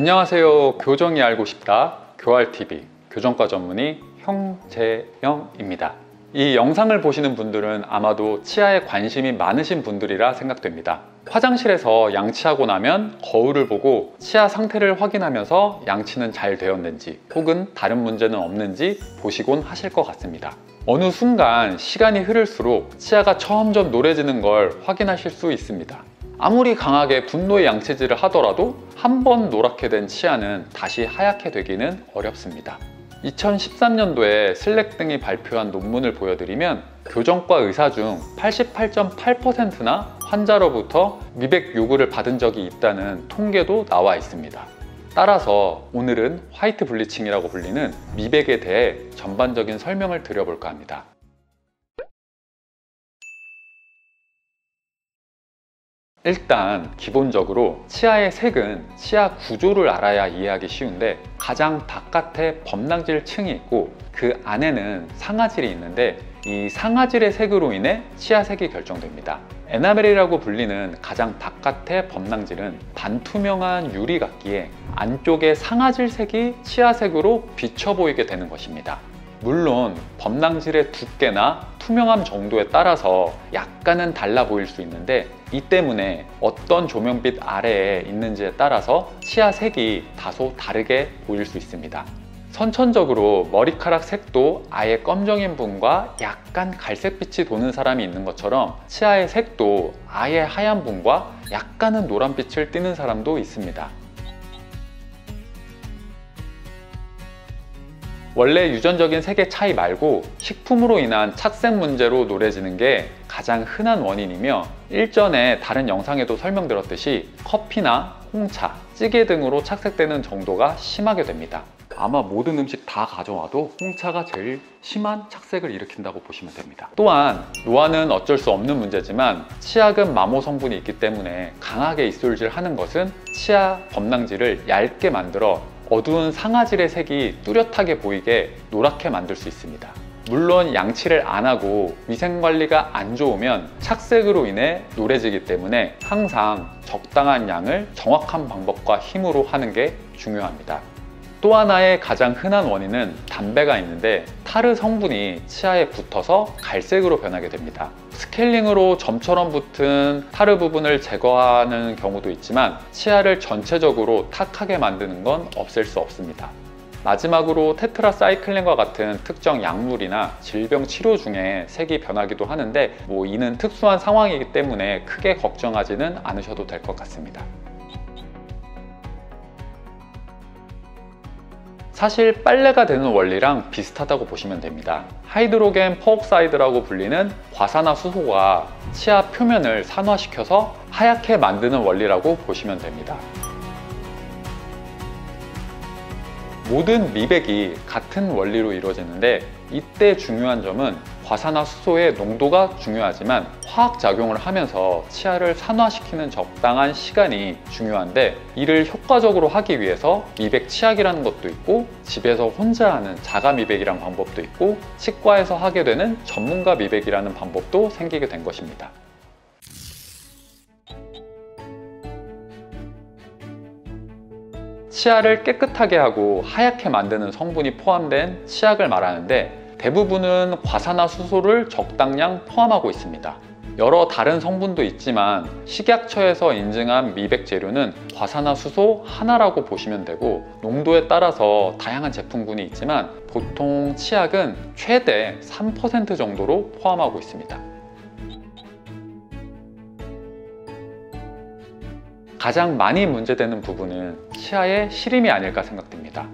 안녕하세요. 교정이 알고 싶다 교알TV 교정과 전문의 형재영입니다. 이 영상을 보시는 분들은 아마도 치아에 관심이 많으신 분들이라 생각됩니다. 화장실에서 양치하고 나면 거울을 보고 치아 상태를 확인하면서 양치는 잘 되었는지 혹은 다른 문제는 없는지 보시곤 하실 것 같습니다. 어느 순간 시간이 흐를수록 치아가 점점 노래지는 걸 확인하실 수 있습니다. 아무리 강하게 분노의 양치질을 하더라도 한 번 노랗게 된 치아는 다시 하얗게 되기는 어렵습니다. 2013년도에 슬랙 등이 발표한 논문을 보여드리면 교정과 의사 중 88.8%나 환자로부터 미백 요구를 받은 적이 있다는 통계도 나와 있습니다. 따라서 오늘은 화이트 블리칭이라고 불리는 미백에 대해 전반적인 설명을 드려볼까 합니다. 일단 기본적으로 치아의 색은 치아 구조를 알아야 이해하기 쉬운데 가장 바깥에 범랑질 층이 있고 그 안에는 상아질이 있는데 이 상아질의 색으로 인해 치아 색이 결정됩니다. 에나멜이라고 불리는 가장 바깥의 범랑질은 반투명한 유리 같기에 안쪽의 상아질 색이 치아 색으로 비쳐 보이게 되는 것입니다. 물론 범랑질의 두께나 투명함 정도에 따라서 약간은 달라 보일 수 있는데 이 때문에 어떤 조명빛 아래에 있는지에 따라서 치아 색이 다소 다르게 보일 수 있습니다. 선천적으로 머리카락 색도 아예 검정인 분과 약간 갈색빛이 도는 사람이 있는 것처럼 치아의 색도 아예 하얀 분과 약간은 노란빛을 띠는 사람도 있습니다. 원래 유전적인 색의 차이 말고 식품으로 인한 착색 문제로 노래지는 게 가장 흔한 원인이며 일전에 다른 영상에도 설명드렸듯이 커피나 홍차, 찌개 등으로 착색되는 정도가 심하게 됩니다. 아마 모든 음식 다 가져와도 홍차가 제일 심한 착색을 일으킨다고 보시면 됩니다. 또한 노화는 어쩔 수 없는 문제지만 치아금 마모 성분이 있기 때문에 강하게 입술질하는 것은 치아 범랑질을 얇게 만들어 어두운 상아질의 색이 뚜렷하게 보이게 노랗게 만들 수 있습니다. 물론 양치를 안 하고 위생관리가 안 좋으면 착색으로 인해 노래지기 때문에 항상 적당한 양을 정확한 방법과 힘으로 하는 게 중요합니다. 또 하나의 가장 흔한 원인은 담배가 있는데 타르 성분이 치아에 붙어서 갈색으로 변하게 됩니다. 스케일링으로 점처럼 붙은 타르 부분을 제거하는 경우도 있지만 치아를 전체적으로 탁하게 만드는 건 없앨 수 없습니다. 마지막으로 테트라사이클린과 같은 특정 약물이나 질병 치료 중에 색이 변하기도 하는데 이는 특수한 상황이기 때문에 크게 걱정하지는 않으셔도 될 것 같습니다. 사실 빨래가 되는 원리랑 비슷하다고 보시면 됩니다. 하이드로겐 퍼옥사이드라고 불리는 과산화수소가 치아 표면을 산화시켜서 하얗게 만드는 원리라고 보시면 됩니다. 모든 미백이 같은 원리로 이루어지는데 이때 중요한 점은 과산화수소의 농도가 중요하지만 화학작용을 하면서 치아를 산화시키는 적당한 시간이 중요한데 이를 효과적으로 하기 위해서 미백 치약이라는 것도 있고 집에서 혼자 하는 자가 미백이라는 방법도 있고 치과에서 하게 되는 전문가 미백이라는 방법도 생기게 된 것입니다. 치아를 깨끗하게 하고 하얗게 만드는 성분이 포함된 치약을 말하는데 대부분은 과산화수소를 적당량 포함하고 있습니다. 여러 다른 성분도 있지만 식약처에서 인증한 미백 재료는 과산화수소 하나라고 보시면 되고 농도에 따라서 다양한 제품군이 있지만 보통 치약은 최대 3% 정도로 포함하고 있습니다. 가장 많이 문제되는 부분은 치아의 시림이 아닐까 생각됩니다.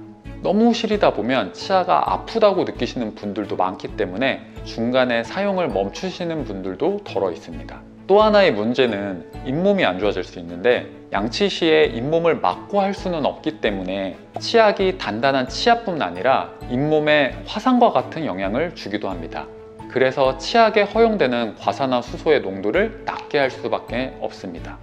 너무 시리다 보면 치아가 아프다고 느끼시는 분들도 많기 때문에 중간에 사용을 멈추시는 분들도 덜어 있습니다. 또 하나의 문제는 잇몸이 안 좋아질 수 있는데 양치 시에 잇몸을 막고 할 수는 없기 때문에 치약이 단단한 치아뿐 아니라 잇몸에 화상과 같은 영향을 주기도 합니다. 그래서 치약에 허용되는 과산화수소의 농도를 낮게 할 수밖에 없습니다.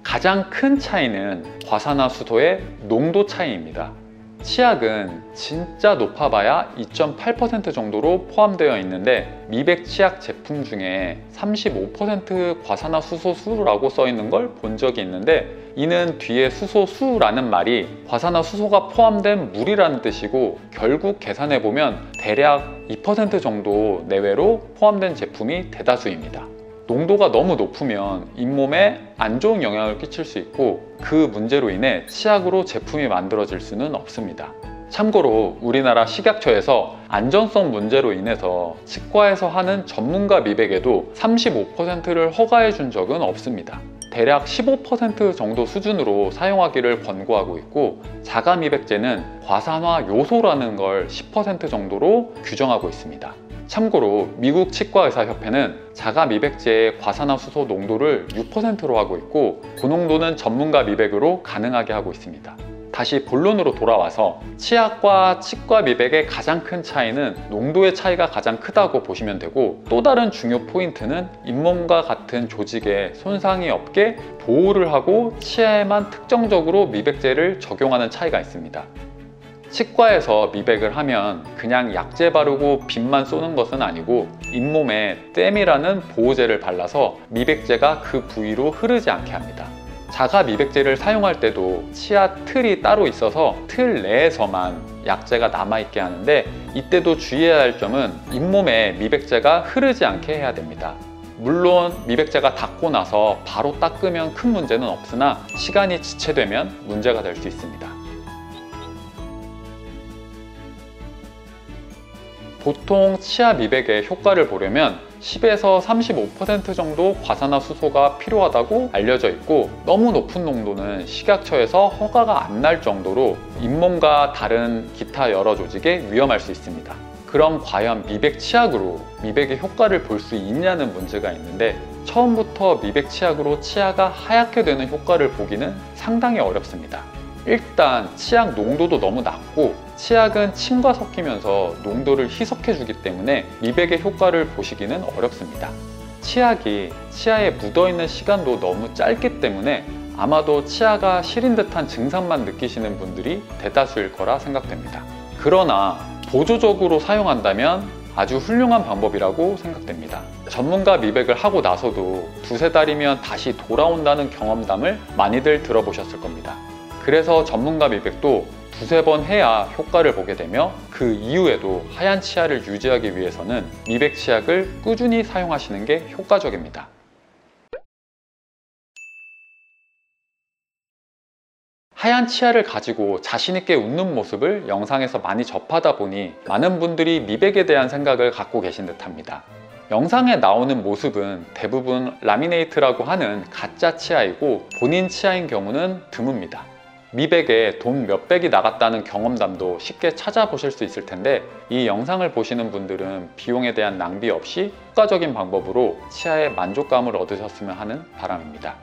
가장 큰 차이는 과산화수소의 농도 차이입니다. 치약은 진짜 높아봐야 2.8% 정도로 포함되어 있는데 미백 치약 제품 중에 35% 과산화수소수라고 써 있는 걸 본 적이 있는데, 이는 뒤에 수소수라는 말이 과산화수소가 포함된 물이라는 뜻이고, 결국 계산해보면 대략 2% 정도 내외로 포함된 제품이 대다수입니다. 농도가 너무 높으면 잇몸에 안 좋은 영향을 끼칠 수 있고, 그 문제로 인해 치약으로 제품이 만들어질 수는 없습니다. 참고로 우리나라 식약처에서 안전성 문제로 인해서 치과에서 하는 전문가 미백에도 35%를 허가해 준 적은 없습니다. 대략 15% 정도 수준으로 사용하기를 권고하고 있고, 자가 미백제는 과산화 요소라는 걸 10% 정도로 규정하고 있습니다. 참고로 미국 치과의사협회는 자가 미백제의 과산화수소 농도를 6%로 하고 있고, 고농도는 전문가 미백으로 가능하게 하고 있습니다. 다시 본론으로 돌아와서 치약과 치과 미백의 가장 큰 차이는 농도의 차이가 가장 크다고 보시면 되고, 또 다른 중요 포인트는 잇몸과 같은 조직에 손상이 없게 보호를 하고 치아에만 특정적으로 미백제를 적용하는 차이가 있습니다. 치과에서 미백을 하면 그냥 약제 바르고 빗만 쏘는 것은 아니고, 잇몸에 댐이라는 보호제를 발라서 미백제가 그 부위로 흐르지 않게 합니다. 자가 미백제를 사용할 때도 치아 틀이 따로 있어서 틀 내에서만 약제가 남아있게 하는데, 이때도 주의해야 할 점은 잇몸에 미백제가 흐르지 않게 해야 됩니다. 물론 미백제가 닿고 나서 바로 닦으면 큰 문제는 없으나 시간이 지체되면 문제가 될 수 있습니다. 보통 치아 미백의 효과를 보려면 10에서 35% 정도 과산화수소가 필요하다고 알려져 있고, 너무 높은 농도는 식약처에서 허가가 안 날 정도로 잇몸과 다른 기타 여러 조직에 위험할 수 있습니다. 그럼 과연 미백 치약으로 미백의 효과를 볼 수 있냐는 문제가 있는데, 처음부터 미백 치약으로 치아가 하얗게 되는 효과를 보기는 상당히 어렵습니다. 일단 치약 농도도 너무 낮고, 치약은 침과 섞이면서 농도를 희석해 주기 때문에 미백의 효과를 보시기는 어렵습니다. 치약이 치아에 묻어있는 시간도 너무 짧기 때문에 아마도 치아가 시린 듯한 증상만 느끼시는 분들이 대다수일 거라 생각됩니다. 그러나 보조적으로 사용한다면 아주 훌륭한 방법이라고 생각됩니다. 전문가 미백을 하고 나서도 두세 달이면 다시 돌아온다는 경험담을 많이들 들어보셨을 겁니다. 그래서 전문가 미백도 두세 번 해야 효과를 보게 되며, 그 이후에도 하얀 치아를 유지하기 위해서는 미백 치약을 꾸준히 사용하시는 게 효과적입니다. 하얀 치아를 가지고 자신있게 웃는 모습을 영상에서 많이 접하다 보니 많은 분들이 미백에 대한 생각을 갖고 계신 듯합니다. 영상에 나오는 모습은 대부분 라미네이트라고 하는 가짜 치아이고, 본인 치아인 경우는 드뭅니다. 미백에 돈 몇백이 나갔다는 경험담도 쉽게 찾아보실 수 있을 텐데, 이 영상을 보시는 분들은 비용에 대한 낭비 없이 효과적인 방법으로 치아에 만족감을 얻으셨으면 하는 바람입니다.